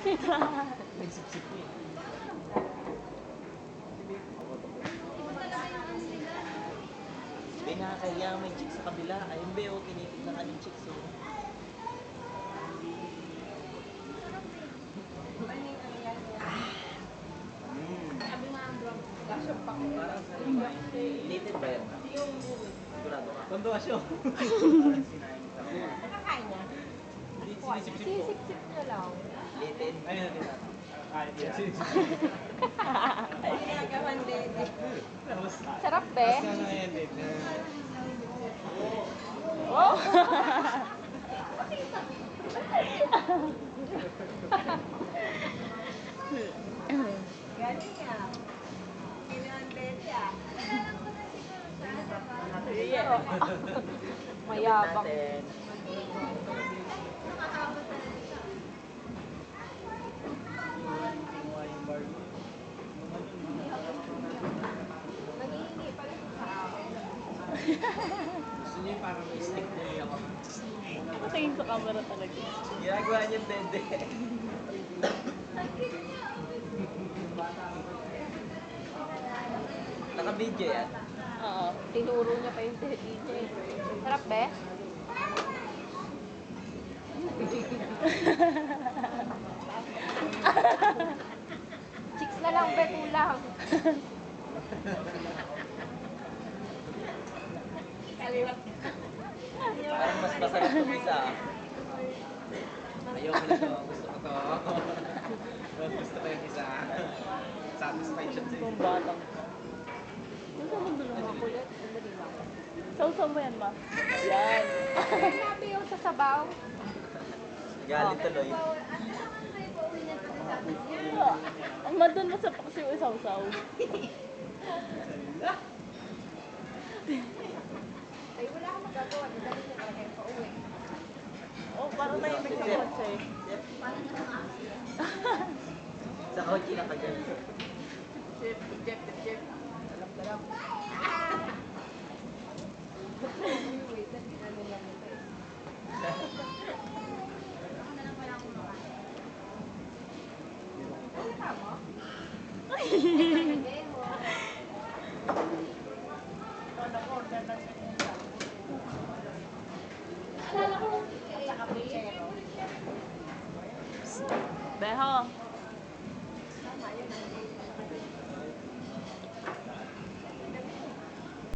Nagsipsip ko eh. Be, nakakaya may chicks sa kabila. Ayun be, oh, tinitig na kaming chicks oh. Dated ba yan? Sigurado ka? Kondosyo. Nakakain na. Sinisip-sip ko. Sisip-sip nyo lang. Dated? Ayun, natin natin. Ay, sinisip. Ginagawan din. Sarap, be. Tapos nga yan, babe. Oh! Galing niya. Kinanded siya. Yeah. Mayabang. Natin. Kinuha yung bar mo. Naghihingi pala sa akin. Gusto niya yung parang may stick na yung ako. Nakatingin sa camera talaga. Ginagawa niya bende. Naka-video yan. Oo. Tinuro niya pa yung DJ. Sarap, be? Chicks na lang, be. Kulang. Kaliwat. Parang mas masarap yung isa. Ayoko na to. Gusto ko to. Mas gusto ko yung isa. Satisfied siya sa'yo. Itong batang to. Gusto mo dun mga kulit? Sandali lang. Sausaw mo yan, ma. Yan. Sabi yung sa sabaw. Galit tuloy. Ang madun mo sa paksi yung sausaw. Ay, wala akong magagawa. Dali niya talaga yung pauwi. Oh, parang tahimik sa kotse. Chef. Sa kotse na ka dyan. Chef, chef, chef. Dalam. Wait, ano lang ito. Beho.